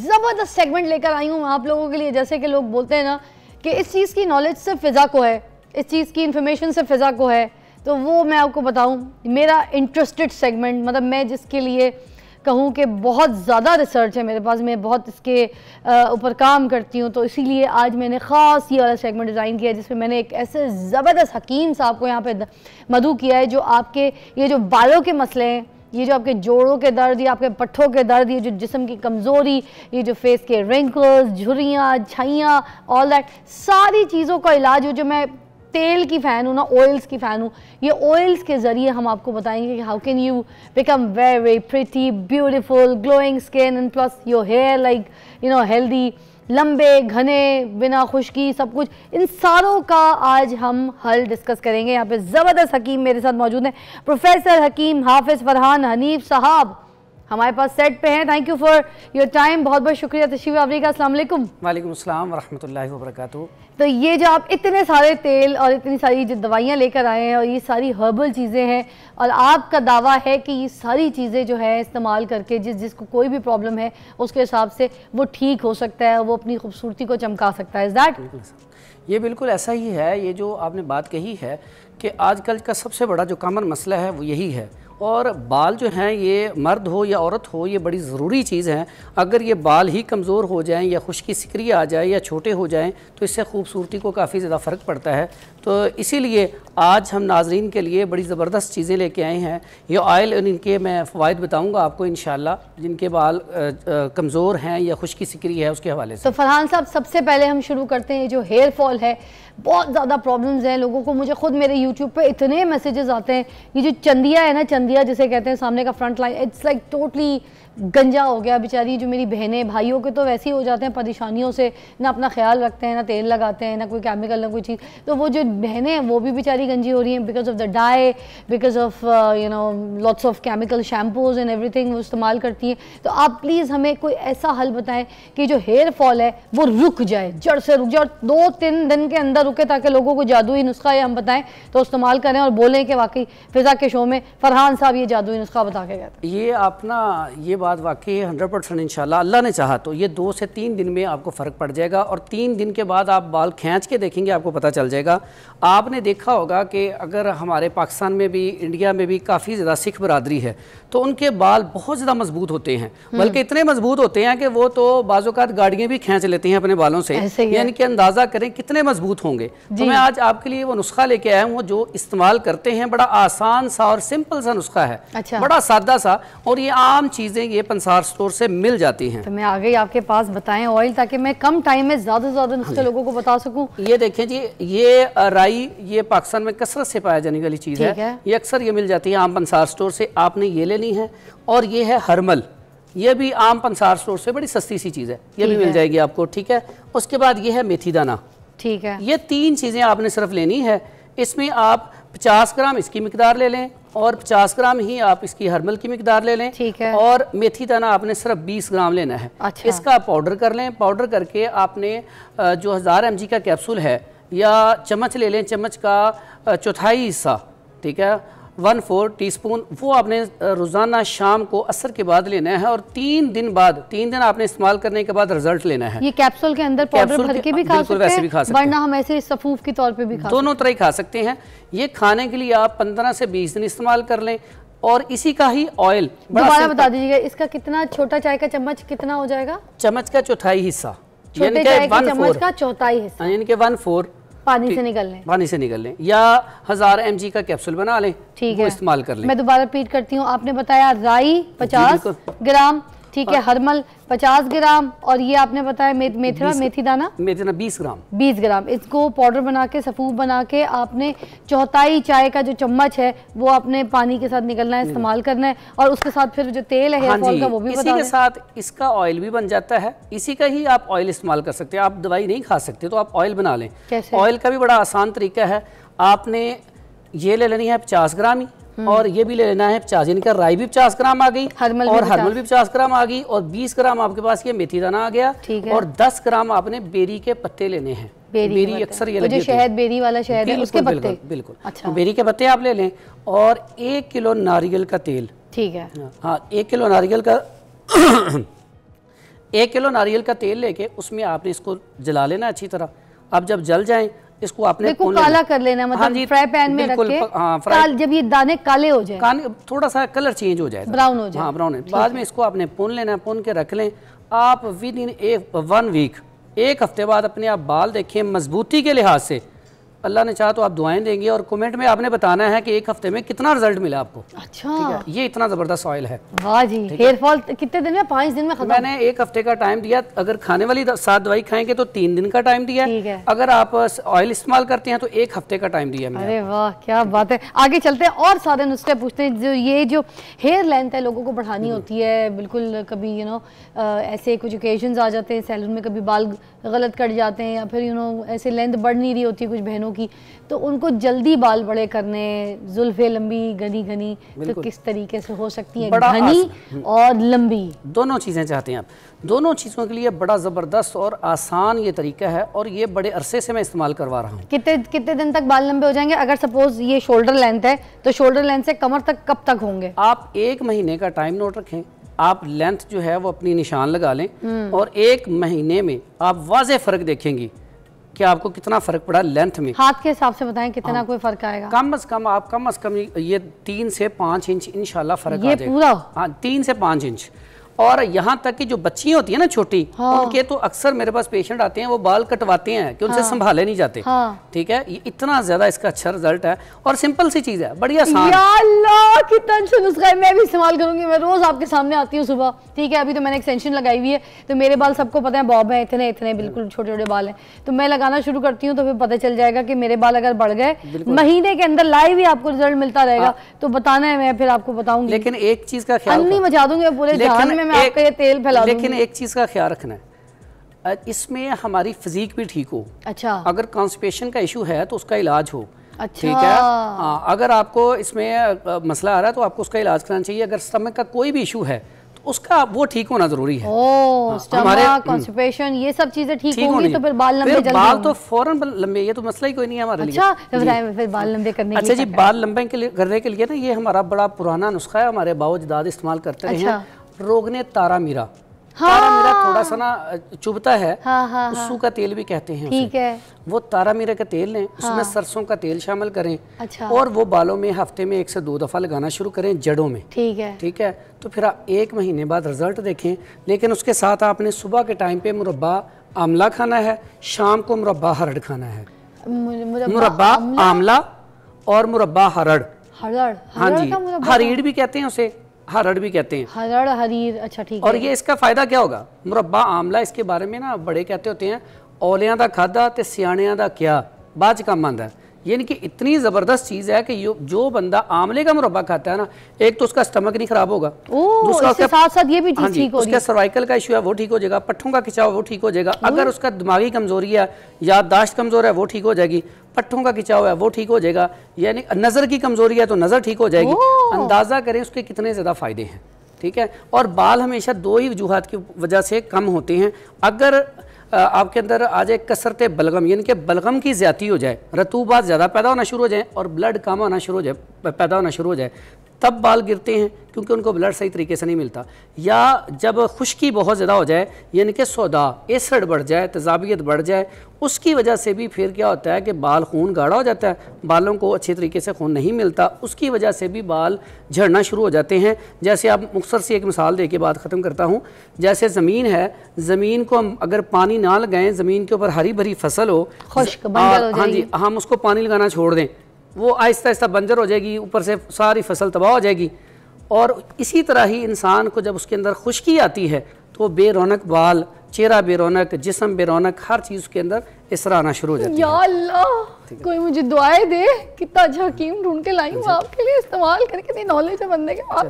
ज़बरदस्त सेगमेंट लेकर आई हूँ आप लोगों के लिए। जैसे कि लोग बोलते हैं ना कि इस चीज़ की नॉलेज सिर्फ फ़िज़ा को है, इस चीज़ की इन्फॉर्मेशन सिर्फ फ़िज़ा को है, तो वो मैं आपको बताऊँ मेरा इंटरेस्टेड सेगमेंट, मतलब मैं जिसके लिए कहूँ कि बहुत ज़्यादा रिसर्च है मेरे पास, मैं बहुत इसके ऊपर काम करती हूँ, तो इसीलिए आज मैंने ख़ास ये वाला सेगमेंट डिज़ाइन किया है जिसमें मैंने एक ऐसे ज़बरदस्त हकीम साहब को यहाँ पे मदऊ किया है जो आपके ये जो बालों के मसले हैं, ये जो आपके जोड़ों के दर्द, ये आपके पट्ठों के दर्द, ये जो जिस्म की कमज़ोरी, ये जो फेस के रिंकल्स, झुर्रियाँ, छाइयाँ, ऑल दैट सारी चीज़ों का इलाज हो। जो मैं तेल की फ़ैन हूँ ना, ऑयल्स की फ़ैन हूँ, ये ऑयल्स के ज़रिए हम आपको बताएंगे कि how can you become very pretty, beautiful, glowing skin and plus your hair like you know healthy, लंबे घने, बिना खुश्की, सब कुछ, इन सारों का आज हम हल डिस्कस करेंगे। यहाँ पे ज़बरदस्त हकीम मेरे साथ मौजूद हैं, प्रोफेसर हकीम हाफिज़ फरहान हनीफ साहब हमारे पास सेट पे हैं। Thank you for your time, बहुत बहुत शुक्रिया तशरीफ़ आवरी का। अस्सलाम वालेकुम। वालेकुम अस्सलाम वरहमतुल्लाहि वबरकातुहू। तो ये जो आप इतने सारे तेल और इतनी सारी जो दवाइयाँ लेकर आए हैं और ये सारी हर्बल चीज़ें हैं और आपका दावा है कि ये सारी चीज़ें जो है इस्तेमाल करके जिसको कोई भी प्रॉब्लम है उसके हिसाब से वो ठीक हो सकता है, वो अपनी खूबसूरती को चमका सकता है, इज़ दैट? ये बिल्कुल ऐसा ही है। ये जो आपने बात कही है कि आजकल का सबसे बड़ा जो कॉमन मसला है वो यही है, और बाल जो हैं ये मर्द हो या औरत हो ये बड़ी ज़रूरी चीज़ है। अगर ये बाल ही कमज़ोर हो जाएं या खुश्की सिकरी आ जाए या छोटे हो जाएं तो इससे खूबसूरती को काफ़ी ज़्यादा फ़र्क पड़ता है। तो इसीलिए आज हम नाजरीन के लिए बड़ी ज़बरदस्त चीज़ें लेके आए हैं। ये ऑयल और इनके मैं फ़वाइद बताऊँगा आपको इंशाल्लाह, जिनके बाल कमज़ोर हैं या खुश्की सिकरी है उसके हवाले से। तो फरहान साहब सबसे पहले हम शुरू करते हैं, जो हेयर फॉल है बहुत ज़्यादा प्रॉब्लम्स हैं लोगों को। मुझे खुद मेरे यूट्यूब पे इतने मैसेजेस आते हैं, ये जो चंदिया है ना, चंदिया जिसे कहते हैं सामने का front line, it's like totally गंजा हो गया। बेचारी जो मेरी बहनें भाइयों के तो वैसे ही हो जाते हैं परेशानियों से, ना अपना ख्याल रखते हैं, ना तेल लगाते हैं, ना कोई केमिकल, ना कोई चीज़, तो वो जो बहनें हैं वो भी बेचारी गंजी हो रही हैं because of the dye, because of you know lots of chemical shampoos and everything वो इस्तेमाल करती हैं। तो आप प्लीज़ हमें कोई ऐसा हल बताएं कि जो हेयर फॉल है वो रुक जाए, जड़ से रुक जाए और 2-3 दिन के अंदर रुके, ताकि लोगों को जादुई नुस्खा ये हम बताएं तो इस्तेमाल करें और बोलें कि वाकई फ़िज़ा के शो में फरहान साहब ये जादुई नुस्खा बता के गए थे। ये आप ना ये बात वाकई 100% इंशाल्लाह अल्लाह ने चाहा तो ये 2 से 3 दिन में आपको फ़र्क पड़ जाएगा, और 3 दिन के बाद आप बाल खींच के देखेंगे आपको पता चल जाएगा। आपने देखा होगा कि अगर हमारे पाकिस्तान में भी, इंडिया में भी काफ़ी ज़्यादा सिख बरादरी है तो उनके बाल बहुत ज़्यादा मजबूत होते हैं, बल्कि इतने मजबूत होते हैं कि वो तो बाज़-औक़ात गाड़ियाँ भी खींच लेते हैं अपने बालों से, यानी कि अंदाज़ा करें कितने मजबूत होंगे। तो मैं आज आपके लिए वो नुस्खा लेके आया हूँ जो इस्तेमाल करते हैं, बड़ा आसान सा और सिंपल सा नुस्खा है। अच्छा। बड़ा सादा सा, और ये आम चीज़ें ये पंसार स्टोर से मिल जाती हैं। तो मैं आ गई आपके पास, बताएं ऑयल, ताकि मैं कम टाइम में ज़्यादा से ज़्यादा नुस्खे लोगों को बता सकूं। ये देखें जी, ये राई ये पाकिस्तान में कसरत से पाया जाने वाली चीज़ है। ये अक्सर ये मिल जाती है आम पंसार स्टोर से, आपने ये लेनी है। और ये है हरमल, ये भी आम पंसार स्टोर से बड़ी सस्ती सी चीज़ है, ये भी मिल जाएगी आपको, ठीक है। उसके बाद ये है मेथी दाना, ठीक है। ये 3 चीज़ें आपने सिर्फ लेनी है। इसमें आप 50 ग्राम इसकी मिकदार ले लें और 50 ग्राम ही आप इसकी हर्मल की मिकदार ले लें, ठीक है। और मेथी दाना आपने सिर्फ 20 ग्राम लेना है। अच्छा। इसका पाउडर कर लें। पाउडर करके आपने जो 1000 mg का कैप्सूल है या चम्मच ले लें, चम्मच का चौथाई हिस्सा, ठीक है, 1/4 टीस्पून, वो आपने रोज़ाना शाम को असर के बाद लेना है। और 3 दिन बाद, 3 दिन आपने इस्तेमाल करने के बाद रिजल्ट लेना है। ये कैप्सूल के अंदर पाउडर भर के भी खा सकते हैं, वैसे भी खा सकते हैं, वरना हम ऐसे सफूफ के तौर पे भी खा, दोनों तरह ही खा सकते हैं। ये खाने के लिए आप 15 से 20 दिन इस्तेमाल कर लें। और इसी का ही ऑयल दोबारा बता दीजिएगा, इसका कितना, छोटा चाय का चम्मच कितना हो जाएगा? चम्मच का चौथाई हिस्सा, छोटे चाय के चम्मच का चौथाई हिस्सा, यानी कि 1/4 पानी से निकल लें, पानी से निकल लें, या 1000 mg का कैप्सूल बना लें, ठीक है, इस्तेमाल कर लें। मैं दोबारा रिपीट करती हूँ, आपने बताया राई 50 ग्राम, ठीक है, हरमल 50 ग्राम, और ये आपने बताया मेथी दाना 20 ग्राम, 20 ग्राम। इसको पाउडर बना के, सफूफ बना के आपने चौथाई चाय का जो चम्मच है वो आपने पानी के साथ निकलना है, इस्तेमाल करना है। और उसके साथ फिर जो तेल है हेयर फॉल का वो भी इसी के साथ इसका ऑयल भी बन जाता है। इसी का ही आप ऑयल इस्तेमाल कर सकते हैं। आप दवाई नहीं खा सकते तो आप ऑयल बना लें। ऑयल का भी बड़ा आसान तरीका है। आपने ये ले लेनी है 50 ग्राम ही, और ये भी ले लेना है 50, यानी कि राई भी 50 ग्राम आ गई, और हरमल भी 50 ग्राम आ गई, और 20 ग्राम आपके पास ये मेथी दाना आ गया, और 10 ग्राम आपने बेरी के पत्ते लेने हैं। बेरी अक्सर ये लगी, शहद, बेरी वाला शहद है, उसके पत्ते, बिल्कुल। अच्छा, बेरी के पत्ते आप ले लें, और 1 किलो नारियल का तेल, ठीक है, हाँ 1 किलो नारियल का 1 किलो नारियल का तेल लेके उसमें आपने इसको जला लेना अच्छी तरह। अब जब जल जाए इसको आपने काला कर लेना, मतलब हाँ फ्राई पैन में रख के जब ये दाने काले हो जाए, थोड़ा सा कलर चेंज हो जाए, ब्राउन हो जाए, हाँ ब्राउन है, बाद में इसको आपने भून लेना, भून के रख लें। आप विद इन 1 वीक, 1 हफ्ते बाद अपने आप बाल देखें मजबूती के लिहाज से, अल्लाह ने चाहा तो आप दुआएं देंगे और कमेंट में आपने बताना है कि 1 हफ्ते में कितना रिजल्ट मिला आपको। अच्छा, ठीक है, ये इतना जबरदस्त ऑयल है। वाह जी। हेयर फॉल कितने दिन में? 5 दिन में खत्म? मैंने 1 हफ्ते का टाइम दिया, अगर खाने वाली 7 दवाई खाएंगे तो 3 दिन का टाइम दिया, अगर आप ऑयल इस्तेमाल करते हैं तो 1 हफ्ते का टाइम दिया। अरे वाह क्या बात है। आगे चलते हैं और सारे नुस्खे पूछते हैं। जो हेयर लेंथ है लोगों को बढ़ानी होती है, बिल्कुल कभी ऐसे कुछ ओकेजन्स आ जाते हैं सैलून में, कभी बाल गलत कट जाते हैं या फिर ऐसे लेंथ बढ़ नहीं रही होती है कुछ बहनों की, तो उनको जल्दी बाल बड़े करने, जुल्फे लंबी घनी घनी, तो किस तरीके से हो सकती है? घनी और लंबी दोनों चीज़ें चाहते हैं आप। दोनों चीज़ों के लिए बड़ा ज़बरदस्त और आसान ये तरीका है और ये बड़े अरसे से मैं इस्तेमाल करवा रहा हूँ। कितने दिन तक बाल लंबे हो जाएंगे? अगर सपोज ये शोल्डर लेंथ है तो शोल्डर लेंथ से कमर तक कब तक होंगे? आप 1 महीने का टाइम नोट रखें, आप लेंथ जो है वो अपनी निशान लगा लें और 1 महीने में आप वाज़े फ़र्क देखेंगी कि आपको कितना फ़र्क पड़ा लेंथ में। हाथ के हिसाब से बताएं कितना कोई फ़र्क आएगा? कम से कम ये 3 से 5 इंच इंशाल्लाह फ़र्क आ जाएगा। पूरा? हाँ, 3 से 5 इंच। और यहाँ तक कि जो बच्चियाँ होती है ना छोटी, हाँ। उनके तो अक्सर मेरे पास पेशेंट आते हैं वो बाल कटवाते हैं कि उनसे संभाले नहीं जाते। हाँ। ठीक है, ये इतना ज्यादा इसका अच्छा रिजल्ट है और सिंपल सी चीज है, बड़ी आसान। या अल्लाह कितना अच्छा नुस्खा है, मैं भी इस्तेमाल करूंगी। मैं रोज आपके सामने आती हूँ सुबह, ठीक है। अभी तो मैंने एक्सटेंशन लगाई हुई है, तो मेरे बाल सबको पता है बॉब है, इतने इतने बिल्कुल छोटे छोटे बाल हैं, तो मैं लगाना शुरू करती हूँ तो फिर पता चल जाएगा कि मेरे बाल अगर बढ़ गए, महीने के अंदर लाइव ही आपको रिजल्ट मिलता रहेगा। तो बताना है, मैं फिर आपको बताऊंगी। लेकिन एक चीज का ख्याल, अन्नी मचा दूंगी पूरे जहान में, मैं आपका ये तेल। लेकिन एक चीज का ख्याल रखना है, इसमें हमारी फिजिक भी ठीक हो। अच्छा, अगर कॉन्स्टिपेशन का इशू है तो उसका इलाज हो। अच्छा, ठीक है। अगर आपको इसमें मसला आ रहा है तो आपको उसका इलाज कराना चाहिए। अगर स्टमक का कोई भी इशू है तो उसका वो ठीक होना जरूरी है। स्टमक, कॉन्स्टिपेशन, ये सब चीजें ठीक होंगी तो फिर बाल लंबे जल्दी बाल तो फौरन लंबे, ये तो मसला ही कोई नहीं है हमारे लिए। अच्छा, फिर बाल लंबे करने अच्छा जी, बाल लंबे करने के लिए ना ये हमारा बड़ा पुराना नुस्खा है, हमारे बाओ अजदाद इस्तेमाल करते रहे हैं। रोगने तारा मीरा, तारा मीरा थोड़ा सा ना चुभता है, उस्सू का तेल भी कहते हैं। ठीक है, वो तारा मीरा का तेल लें, उसमें सरसों का तेल शामिल करें। अच्छा। और वो बालों में हफ्ते में 1 से 2 दफा लगाना शुरू करें, जड़ों में। ठीक है, ठीक है। तो फिर आप 1 महीने बाद रिजल्ट देखें। लेकिन उसके साथ आपने सुबह के टाइम पे मुरब्बा आमला खाना है, शाम को मुरब्बा हरड़ खाना है। मुरब्बा आमला और मुरब्बा हरड़। हाँ जी, हरीड़ भी कहते हैं उसे, हरड़ भी कहते हैं, हरड़, हरीर। अच्छा, ठीक है। और ये इसका फायदा क्या होगा? मुरब्बा आमला, इसके बारे में ना बड़े कहते होते हैं, औलियां दा खादा ते सियाणियां दा क्या, बाद च काम आंदा है। यानी कि इतनी ज़बरदस्त चीज़ है कि जो बंदा आमले का मुरब्बा खाता है ना, एक तो उसका स्टमक नहीं खराब होगा, दूसरा उसके साथ साथ ये भी ठीक हो जाएगा, उसका सर्वाइकल का इशू है वो ठीक हो जाएगा, पट्ठों का खिंचाव वो ठीक हो जाएगा, अगर उसका दिमागी कमजोरी है, याददाश्त कमजोर है वो ठीक हो जाएगी, पट्ठों का खिंचाव है वो ठीक हो जाएगा, यानी नज़र की कमजोरी है तो नज़र ठीक हो जाएगी। अंदाज़ा करें उसके कितने ज़्यादा फ़ायदे हैं। ठीक है। और बाल हमेशा 2 ही वजूहात की वजह से कम होते हैं। अगर आपके अंदर आ जाए कसरत बलगम, यानी कि बलगम की ज़्यादती हो जाए, रतूबात ज़्यादा पैदा होना शुरू हो जाए और ब्लड कम होना शुरू हो जाए, पैदा होना शुरू हो जाए, तब बाल गिरते हैं क्योंकि उनको ब्लड सही तरीके से नहीं मिलता। या जब खुश्की बहुत ज़्यादा हो जाए, यानी कि सोदा, एसिड बढ़ जाए, तेज़ाबियत बढ़ जाए, उसकी वजह से भी फिर क्या होता है कि बाल खून गाढ़ा हो जाता है, बालों को अच्छे तरीके से खून नहीं मिलता, उसकी वजह से भी बाल झड़ना शुरू हो जाते हैं। जैसे आप मुख्तसर सी एक मिसाल दे के बात ख़त्म करता हूँ। जैसे ज़मीन है, ज़मीन को हम अगर पानी ना लगाएं, ज़मीन के ऊपर हरी भरी फसल हो, खुश्क, हाँ जी, हम उसको पानी लगाना छोड़ दें, वो आहिस्ता आहिस्ता बंजर हो जाएगी, ऊपर से सारी फसल तबाह हो जाएगी। और इसी तरह ही इंसान को जब उसके अंदर खुश्की आती है तो वो बेरौनक बाल, चेहरा बेरौनक, जिस्म बेरौनक, हर चीज़ के अंदर इस तरह आना शुरू हो जाती है। या अल्लाह, कोई मुझे दुआएं दे, कितना अच्छा हकीम ढूंढ के लाई हूँ आपके लिए, इस्तेमाल करके, कितनी नॉलेज है बंदे के पास।